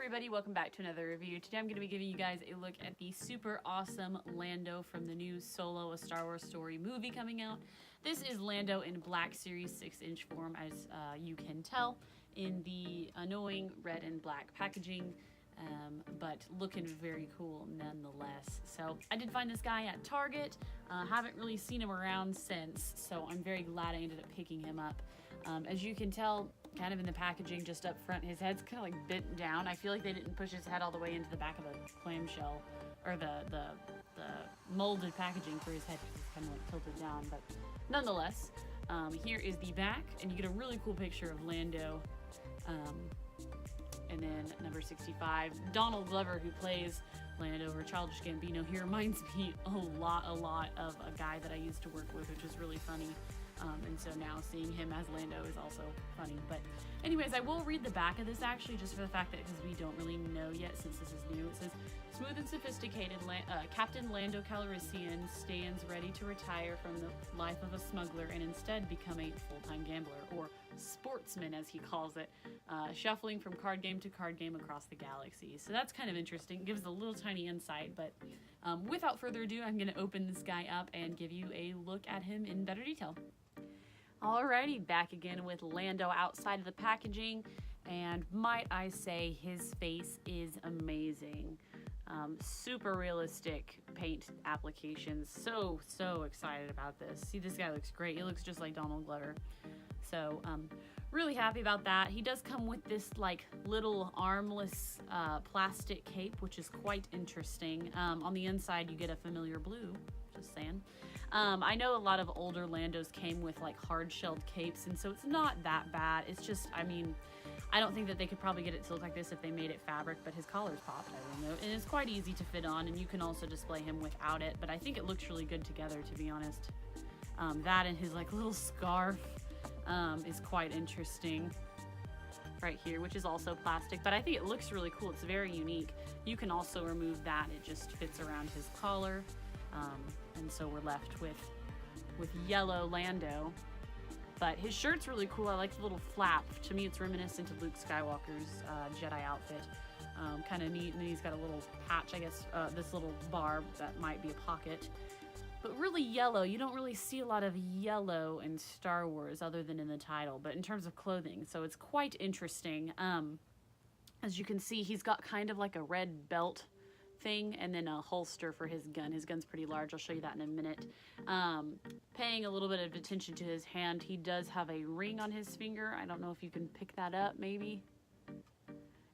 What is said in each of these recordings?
everybody, welcome back to another review. Today I'm going to be giving you guys a look at the super awesome Lando from the new Solo, a Star Wars story movie coming out. This is Lando in Black Series 6-inch form, as you can tell, in the annoying red and black packaging, but looking very cool nonetheless. So I did find this guy at Target, haven't really seen him around since, so I'm very glad I ended up picking him up. As you can tell, kind of in the packaging just up front, his head's kind of like bent down. I feel like they didn't push his head all the way into the back of the clamshell, or the molded packaging for his head, because it's kind of like tilted down. But nonetheless, here is the back, and you get a really cool picture of Lando. And then number 65, Donald Glover, who plays Lando, or Childish Gambino. He reminds me a lot of a guy that I used to work with, which is really funny. And so now seeing him as Lando is also funny. But anyways, I will read the back of this actually, just for the fact that because we don't really know yet since this is new. It says, smooth and sophisticated Captain Lando Calrissian stands ready to retire from the life of a smuggler and instead become a full-time gambler, or sportsman as he calls it, shuffling from card game to card game across the galaxy. So that's kind of interesting. It gives a little tiny insight, but without further ado, I'm going to open this guy up and give you a look at him in better detail. Alrighty, back again with Lando outside of the packaging, and might I say his face is amazing. Super realistic paint applications. So excited about this. See, this guy looks great. He looks just like Donald Glover. So really happy about that. He does come with this like little armless plastic cape, which is quite interesting. On the inside you get a familiar blue, just saying. I know a lot of older Landos came with like hard-shelled capes, and so it's not that bad. It's just, I mean, I don't think that they could probably get it to look like this if they made it fabric, but his collar's popped, I will note. And it's quite easy to fit on, and you can also display him without it, but I think it looks really good together, to be honest. That and his like little scarf is quite interesting right here, which is also plastic, but I think it looks really cool. It's very unique. You can also remove that. It just fits around his collar. And so we're left with yellow Lando, but his shirt's really cool. I like the little flap. To me, it's reminiscent of Luke Skywalker's Jedi outfit. Kind of neat, and then he's got a little patch, I guess, this little bar that might be a pocket. But really yellow. You don't really see a lot of yellow in Star Wars other than in the title, but in terms of clothing, so it's quite interesting. As you can see, he's got kind of like a red belt thing, and then a holster for his gun. His gun's pretty large. I'll show you that in a minute. Paying a little bit of attention to his hand, he does have a ring on his finger. I don't know if you can pick that up, maybe.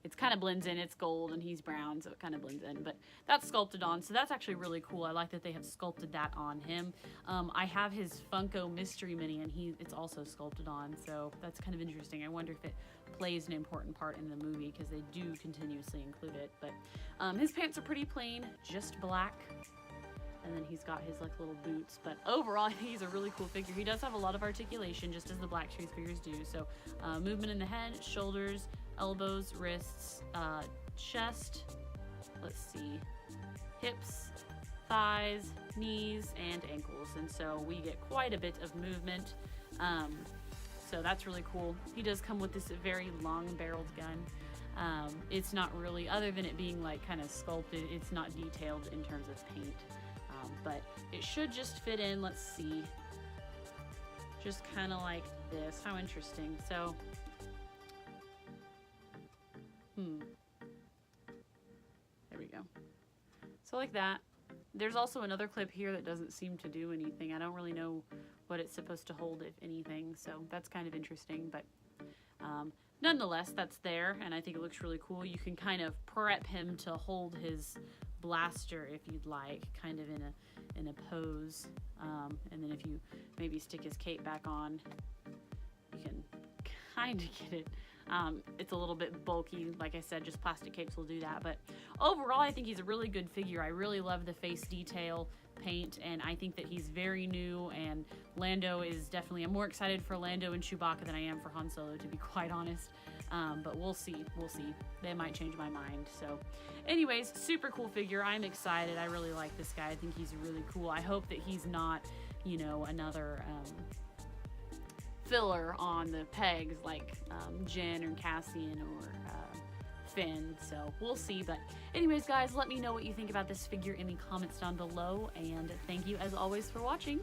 It's kind of blends in. It's gold and he's brown, so it kind of blends in, but that's sculpted on, so that's actually really cool. I like that they have sculpted that on him. I have his Funko Mystery Mini, and it's also sculpted on, so that's kind of interesting. I wonder if it plays an important part in the movie, because they do continuously include it. But his pants are pretty plain, just black, and then he's got his like little boots. But overall, I think he's a really cool figure. He does have a lot of articulation, just as the Black Series figures do. So movement in the head, shoulders, elbows, wrists, chest, let's see, hips, thighs, knees, and ankles. And so we get quite a bit of movement. So that's really cool. He does come with this very long-barreled gun. It's not really, other than it being like kind of sculpted, it's not detailed in terms of paint. But it should just fit in. Let's see. Just kind of like this. How interesting. So, there we go. So like that. There's also another clip here that doesn't seem to do anything. I don't really know what it's supposed to hold, if anything, so that's kind of interesting, but nonetheless, that's there, and I think it looks really cool. You can kind of prep him to hold his blaster if you'd like, kind of in a pose, and then if you maybe stick his cape back on, you can kind of get it. It's a little bit bulky, like I said, just plastic capes will do that, but overall I think he's a really good figure. I really love the face detail paint, and I think that he's very new, and Lando is definitely, I'm more excited for Lando and Chewbacca than I am for Han Solo, to be quite honest. But we'll see. They might change my mind. So anyways, super cool figure. I'm excited. I really like this guy. I think he's really cool. I hope that he's not, you know, another filler on the pegs like Jen or Cassian or Finn, so we'll see. But anyways, guys, let me know what you think about this figure in the comments down below, and thank you as always for watching.